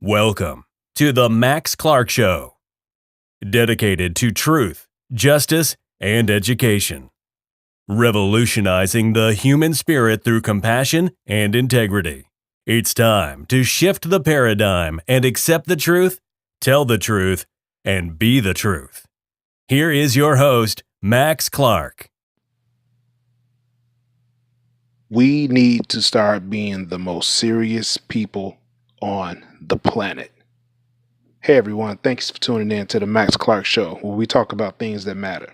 Welcome to the Max Clark Show, dedicated to truth, justice, and education, revolutionizing the human spirit through compassion and integrity. It's time to shift the paradigm and accept the truth, tell the truth, and be the truth. Here is your host, Max Clark. We need to start being the most serious people on the planet. Hey everyone, thanks for tuning in to the Max Clark Show, where we talk about things that matter.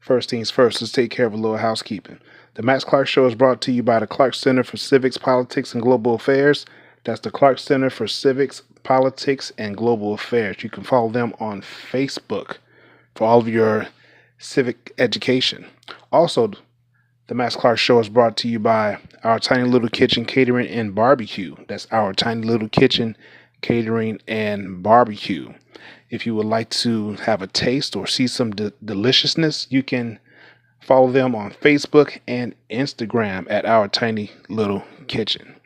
First things first, let's take care of a little housekeeping. The Max Clark Show is brought to you by the Clark Center for Civics, Politics, and Global Affairs. That's the Clark Center for Civics, Politics, and Global Affairs. You can follow them on Facebook for all of your civic education. Also, the Max Clark Show is brought to you by Our Tiny Little Kitchen Catering and Barbecue. That's Our Tiny Little Kitchen Catering and Barbecue. If you would like to have a taste or see some deliciousness, you can follow them on Facebook and Instagram at Our Tiny Little Kitchen.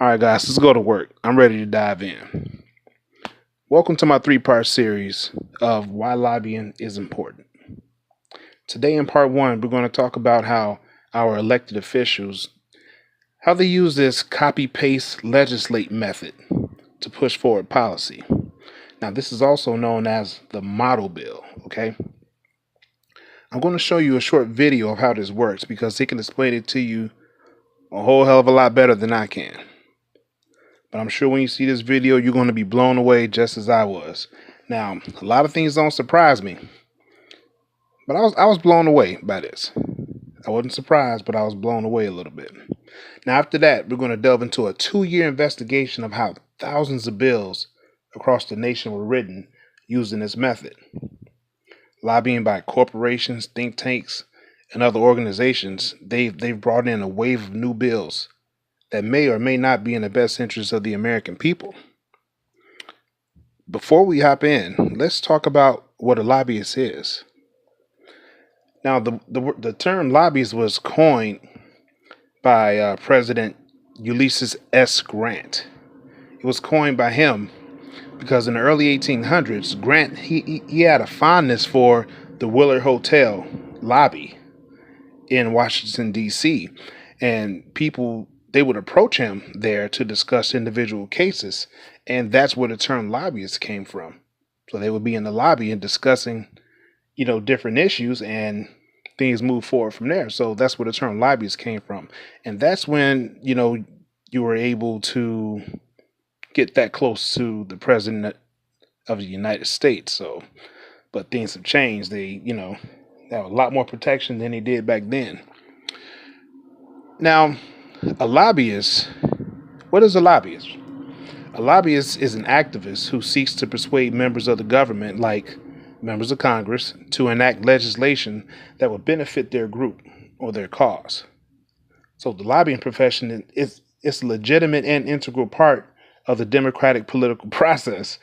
All right, guys, let's go to work. I'm ready to dive in. Welcome to my 3-part series of why lobbying is important. Today in part 1, we're going to talk about how our elected officials, how they use this copy-paste legislate method to push forward policy. Now, this is also known as the model bill, okay? I'm going to show you a short video of how this works because it can explain it to you a whole hell of a lot better than I can. But I'm sure when you see this video, you're going to be blown away just as I was. Now, a lot of things don't surprise me. But I was blown away by this. I wasn't surprised, but I was blown away a little bit. Now, after that, we're going to delve into a 2-year investigation of how thousands of bills across the nation were written using this method. Lobbying by corporations, think tanks, and other organizations, they've brought in a wave of new bills that may or may not be in the best interest of the American people. Before we hop in, let's talk about what a lobbyist is. Now, the term lobbyist was coined by President Ulysses S. Grant. It was coined by him because in the early 1800s, Grant, he had a fondness for the Willard Hotel lobby in Washington, D.C. And people, they would approach him there to discuss individual cases. And that's where the term lobbyist came from. So they would be in the lobby and discussing different issues, and things move forward from there. So that's where the term lobbyist came from. And that's when, you were able to get that close to the president of the United States. So, but things have changed. They, have a lot more protection than they did back then. Now, a lobbyist, what is a lobbyist? A lobbyist is an activist who seeks to persuade members of the government, like members of Congress, to enact legislation that will benefit their group or their cause. So the lobbying profession is a legitimate and integral part of the democratic political process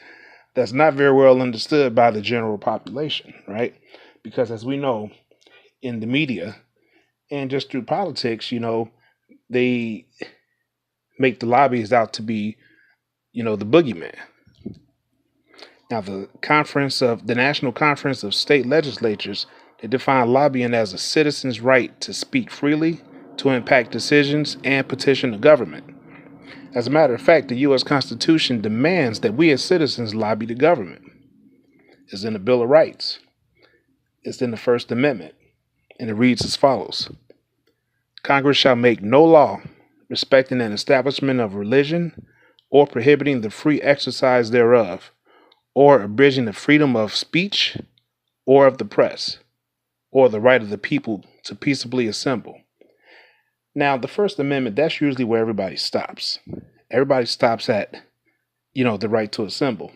that's not very well understood by the general population, right? Because as we know, in the media and just through politics, they make the lobbyists out to be, the boogeyman. Now, the National Conference of State Legislatures, they define lobbying as a citizen's right to speak freely, to impact decisions, and petition the government. As a matter of fact, the U.S. Constitution demands that we as citizens lobby the government. It's in the Bill of Rights. It's in the First Amendment. And it reads as follows. Congress shall make no law respecting an establishment of religion or prohibiting the free exercise thereof, or abridging the freedom of speech or of the press, or the right of the people to peaceably assemble. Now, the First Amendment, that's usually where everybody stops. Everybody stops at, the right to assemble.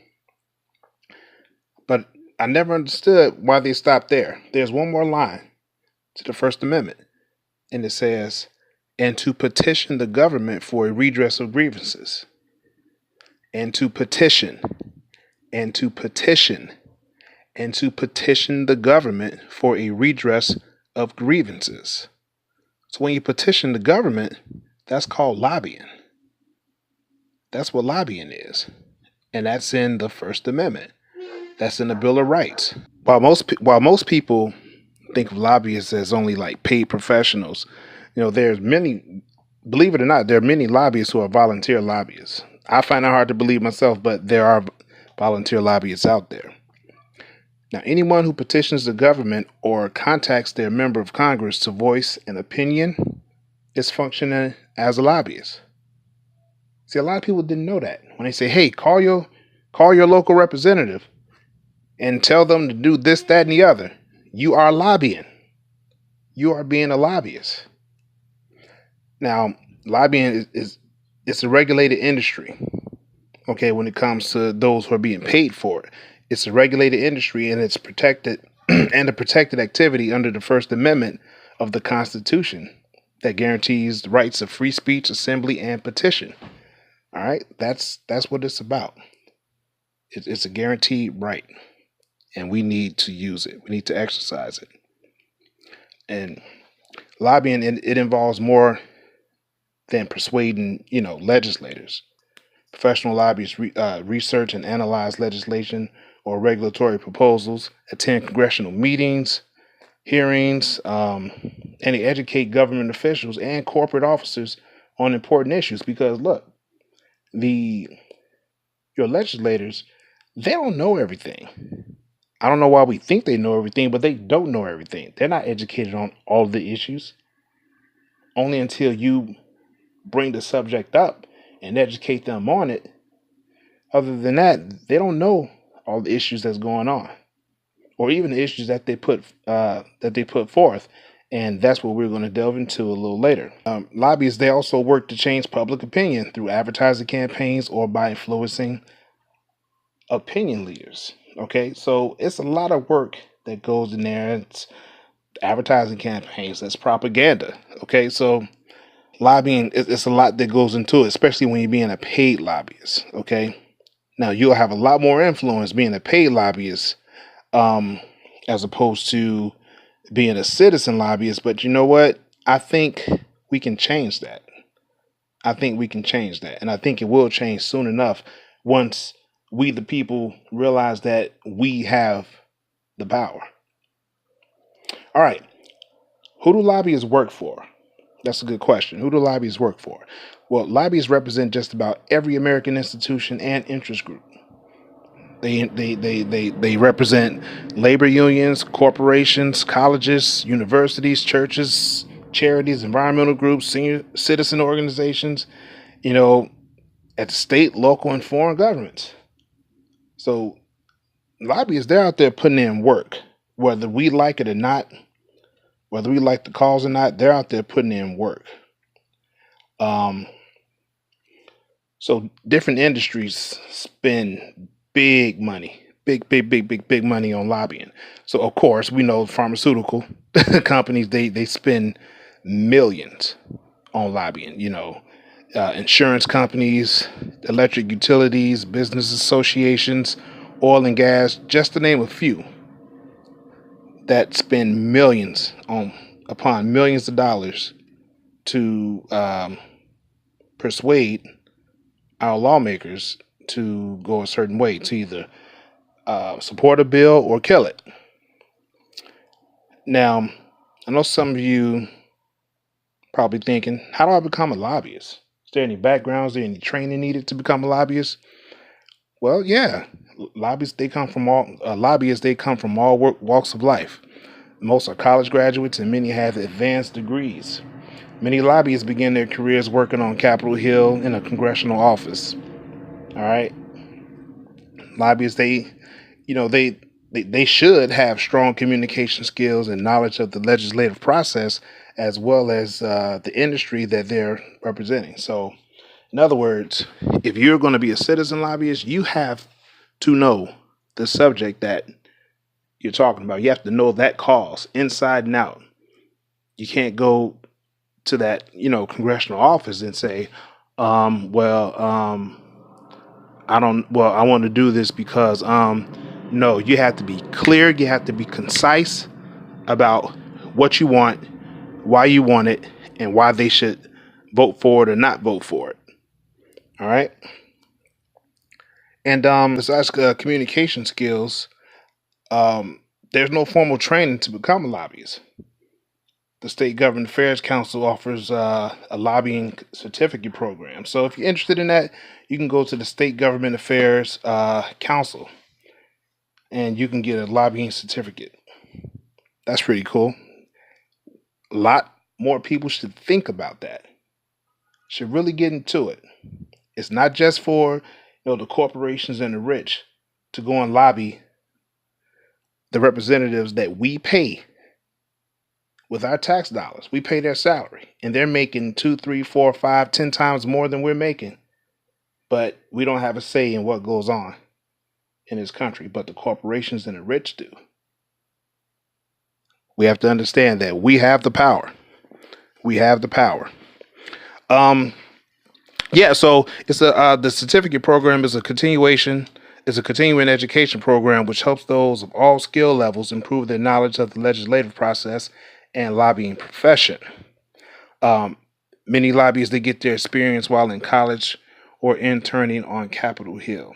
But I never understood why they stopped there. There's one more line to the First Amendment, and it says, and to petition the government for a redress of grievances. And to petition and to petition the government for a redress of grievances. So when you petition the government, that's called lobbying. That's what lobbying is. and that's in the First Amendment. That's in the Bill of Rights. While most people think of lobbyists as only like paid professionals, there's many. Believe it or not, there are many lobbyists who are volunteer lobbyists. I find it hard to believe myself, but there are volunteer lobbyists out there. Now, anyone who petitions the government or contacts their member of Congress to voice an opinion is functioning as a lobbyist. See, a lot of people didn't know that. When they say, "Hey, call your local representative and tell them to do this, that, and the other," you are lobbying. You are being a lobbyist. Now, lobbying is it's a regulated industry. Okay, when it comes to those who are being paid for it, it's a regulated industry and it's protected and a protected activity under the First Amendment of the Constitution that guarantees the rights of free speech, assembly, and petition. All right, that's what it's about. It's a guaranteed right, and we need to use it. We need to exercise it. And lobbying it involves more than persuading, legislators. Professional lobbyists research and analyze legislation or regulatory proposals, attend congressional meetings, hearings, and they educate government officials and corporate officers on important issues. Because look, your legislators, they don't know everything. I don't know why we think they know everything, but they don't know everything. They're not educated on all the issues. Only until you bring the subject up and educate them on it. Other than that, they don't know all the issues that's going on, or even the issues that they put forth. And that's what we're going to delve into a little later. Lobbyists, they also work to change public opinion through advertising campaigns or by influencing opinion leaders. Okay, so it's a lot of work that goes in there. It's advertising campaigns, that's propaganda. Okay, so lobbying, it's a lot that goes into it, especially when you're being a paid lobbyist. Okay, now you'll have a lot more influence being a paid lobbyist as opposed to being a citizen lobbyist. But you know what? I think we can change that. And I think it will change soon enough once we, the people, realize that we have the power. All right. Who do lobbyists work for? That's a good question. Who do lobbyists work for? Well, lobbyists represent just about every American institution and interest group. They represent labor unions, corporations, colleges, universities, churches, charities, environmental groups, senior citizen organizations, at the state, local, and foreign governments. So lobbyists, they're out there putting in work, whether we like it or not, whether we like the cause or not, they're out there putting in work. So different industries spend big money, big money on lobbying. So of course we know pharmaceutical companies, they spend millions on lobbying. Insurance companies, electric utilities, business associations, oil and gas, just to name a few, that spend millions upon millions of dollars to persuade our lawmakers to go a certain way, to either support a bill or kill it. Now, I know some of you probably thinking, how do I become a lobbyist? Is there any background? Is there any training needed to become a lobbyist? Well, yeah, lobbyists they come from all walks of life. Most are college graduates, and many have advanced degrees. Many lobbyists begin their careers working on Capitol Hill in a congressional office. All right, lobbyists they should have strong communication skills and knowledge of the legislative process as well as the industry that they're representing. So, in other words, if you're going to be a citizen lobbyist, you have to know the subject that you're talking about. You have to know that cause inside and out. You can't go to that, congressional office and say, I want to do this because, no, you have to be clear. You have to be concise about what you want, why you want it, and why they should vote for it or not vote for it. All right. And besides communication skills, there's no formal training to become a lobbyist. The State Government Affairs Council offers a lobbying certificate program. So if you're interested in that, you can go to the State Government Affairs Council and you can get a lobbying certificate. That's pretty cool. A lot more people should think about that. Should really get into it. It's not just for the corporations and the rich to go and lobby the representatives that we pay with our tax dollars. We pay their salary, and they're making 2, 3, 4, 5, 10 times more than we're making. But we don't have a say in what goes on in this country, but the corporations and the rich do. We have to understand that we have the power. We have the power. So it's the certificate program is a continuing education program which helps those of all skill levels improve their knowledge of the legislative process and lobbying profession. Many lobbyists they get their experience while in college or interning on Capitol Hill.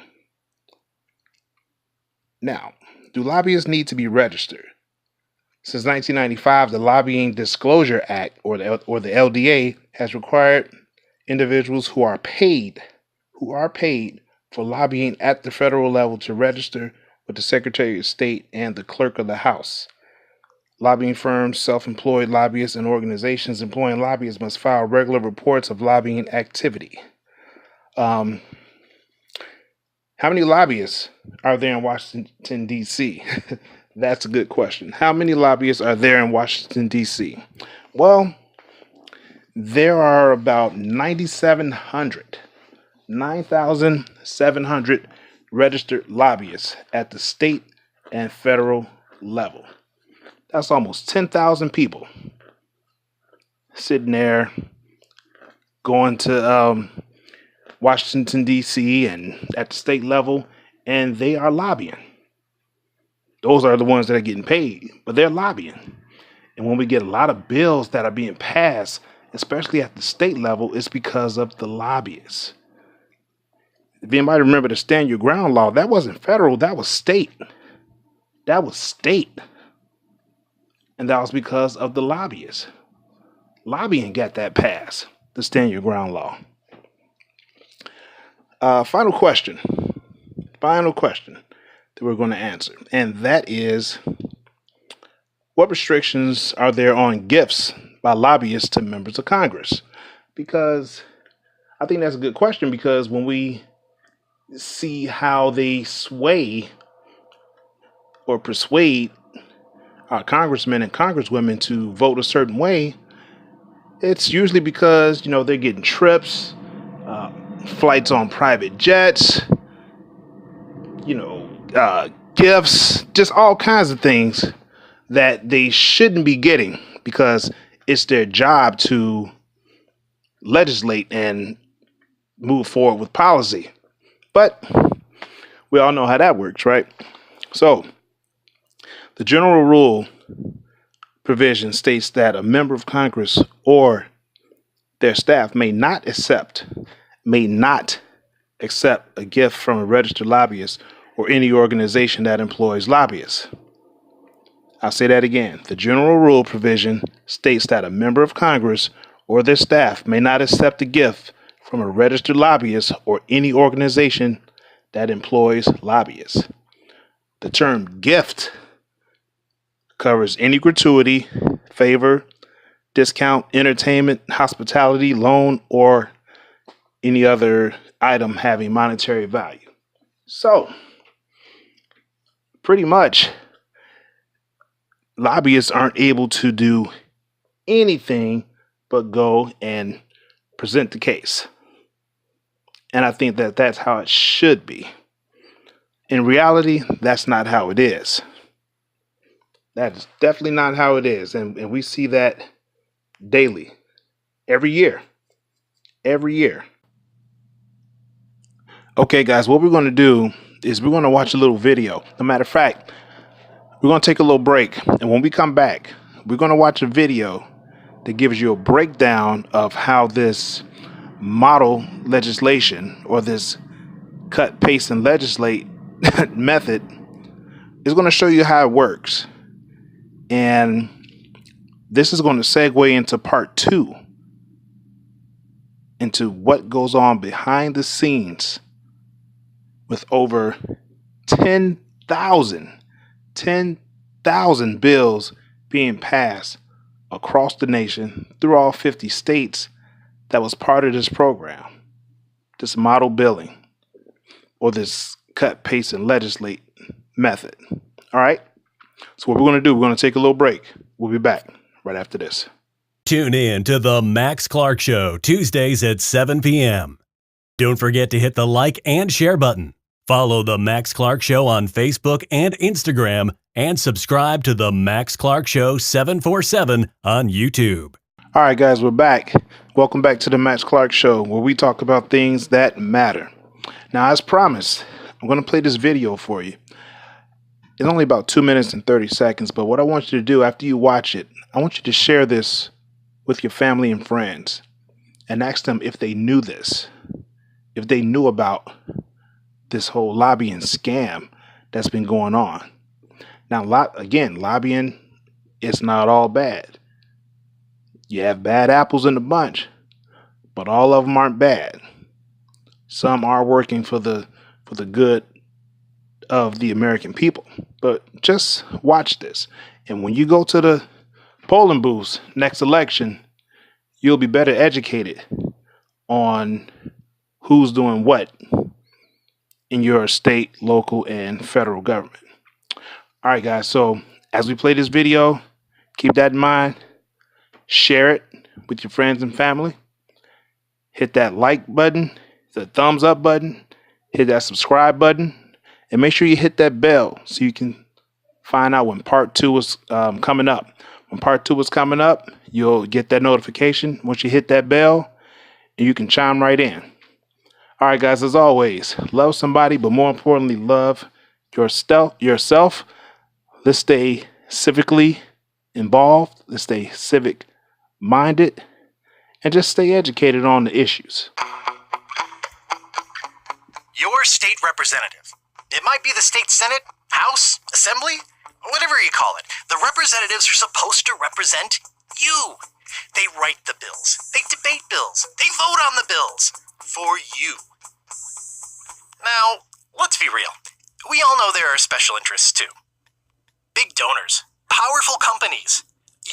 Now, do lobbyists need to be registered? Since 1995, the Lobbying Disclosure Act, or the LDA, has required individuals who are paid for lobbying at the federal level to register with the Secretary of State and the Clerk of the House. Lobbying firms, self-employed lobbyists, and organizations employing lobbyists must file regular reports of lobbying activity. How many lobbyists are there in Washington, D.C.? That's a good question. How many lobbyists are there in Washington, D.C.? Well, there are about 9,700 registered lobbyists at the state and federal level. That's almost 10,000 people sitting there going to Washington, D.C. and at the state level, and they are lobbying. Those are the ones that are getting paid, but they're lobbying. And when we get a lot of bills that are being passed, especially at the state level, it's because of the lobbyists. If anybody remember the Stand Your Ground law, that wasn't federal, that was state. That was state. And that was because of the lobbyists. Lobbying got that passed, the Stand Your Ground law. Final question that we're going to answer. And that is, what restrictions are there on gifts by lobbyists to members of Congress? Because I think that's a good question, because when we see how they sway or persuade our congressmen and congresswomen to vote a certain way, it's usually because, they're getting trips, flights on private jets, gifts, just all kinds of things that they shouldn't be getting because it's their job to legislate and move forward with policy. But we all know how that works, right? So the general rule provision states that a member of Congress or their staff may not accept a gift from a registered lobbyist or any organization that employs lobbyists. I'll say that again. The general rule provision states that a member of Congress or their staff may not accept a gift from a registered lobbyist or any organization that employs lobbyists. The term gift covers any gratuity, favor, discount, entertainment, hospitality, loan, or any other item having monetary value. So, pretty much, lobbyists aren't able to do anything but go and present the case. And I think that that's how it should be. In reality, that's not how it is. That is definitely not how it is. And we see that daily, every year. Okay, guys, what we're going to do is we're going to watch a little video. As a matter of fact, we're going to take a little break. And when we come back, we're going to watch a video that gives you a breakdown of how this model legislation or this cut, paste, and legislate method is going to show you how it works. And this is going to segue into part 2, into what goes on behind the scenes with over 10,000 bills being passed across the nation through all 50 states that was part of this program, this model billing, or this cut, paste, and legislate method. All right. So what we're going to do, we're going to take a little break. We'll be back right after this. Tune in to the Max Clark Show, Tuesdays at 7 p.m. Don't forget to hit the like and share button. Follow the Max Clark Show on Facebook and Instagram, and subscribe to the Max Clark Show 747 on YouTube. All right, guys, we're back. Welcome back to the Max Clark Show, where we talk about things that matter. Now, as promised, I'm going to play this video for you. It's only about 2 minutes and 30 seconds, but what I want you to do after you watch it, I want you to share this with your family and friends and ask them if they knew this, if they knew about this whole lobbying scam that's been going on. Now, lobbying is not all bad. You have bad apples in the bunch, but all of them aren't bad. Some are working for the good of the American people. But just watch this. And when you go to the polling booths next election, you'll be better educated on who's doing what in your state, local, and federal government. All right, guys. So as we play this video, keep that in mind. Share it with your friends and family. Hit that like button, the thumbs up button, hit that subscribe button, and make sure you hit that bell so you can find out when part 2 is coming up. When part 2 is coming up, you'll get that notification once you hit that bell, and you can chime right in. All right, guys, as always, love somebody, but more importantly, love yourself. Let's stay civically involved. Let's stay civic minded, and just stay educated on the issues. Your state representative. It might be the state senate, house, assembly, whatever you call it. The representatives are supposed to represent you. They write the bills. They debate bills. They vote on the bills. For you. Now, let's be real. We all know there are special interests too. Big donors, powerful companies,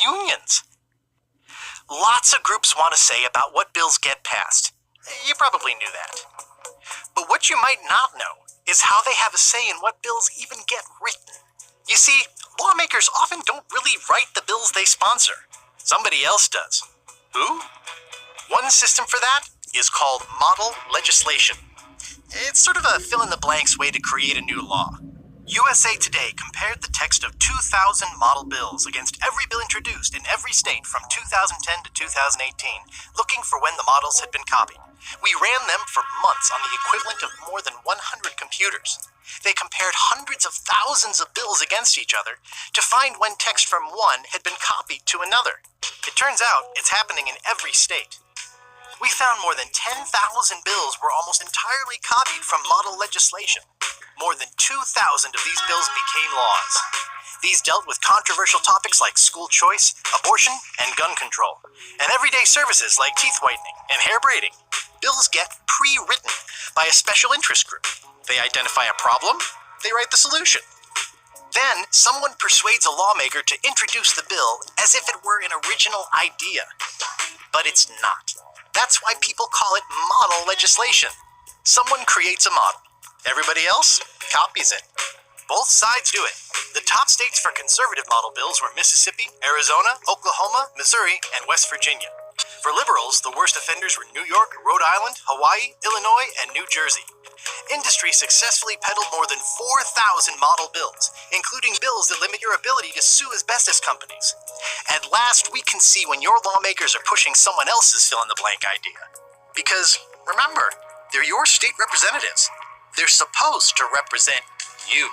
unions. Lots of groups want to say about what bills get passed. You probably knew that. But what you might not know is how they have a say in what bills even get written. You see, lawmakers often don't really write the bills they sponsor. Somebody else does. Who? One system for that is called model legislation. It's sort of a fill-in-the-blanks way to create a new law. USA Today compared the text of 2,000 model bills against every bill introduced in every state from 2010 to 2018, looking for when the models had been copied. We ran them for months on the equivalent of more than 100 computers. They compared hundreds of thousands of bills against each other to find when text from one had been copied to another. It turns out it's happening in every state. We found more than 10,000 bills were almost entirely copied from model legislation. More than 2,000 of these bills became laws. These dealt with controversial topics like school choice, abortion, and gun control, and everyday services like teeth whitening and hair braiding. Bills get pre-written by a special interest group. They identify a problem, they write the solution. Then, someone persuades a lawmaker to introduce the bill as if it were an original idea. But it's not. That's why people call it model legislation. Someone creates a model. Everybody else copies it. Both sides do it. The top states for conservative model bills were Mississippi, Arizona, Oklahoma, Missouri, and West Virginia. For liberals, the worst offenders were New York, Rhode Island, Hawaii, Illinois, and New Jersey. Industry successfully peddled more than 4,000 model bills, including bills that limit your ability to sue asbestos companies. At last, we can see when your lawmakers are pushing someone else's fill-in-the-blank idea. Because, remember, they're your state representatives. They're supposed to represent you.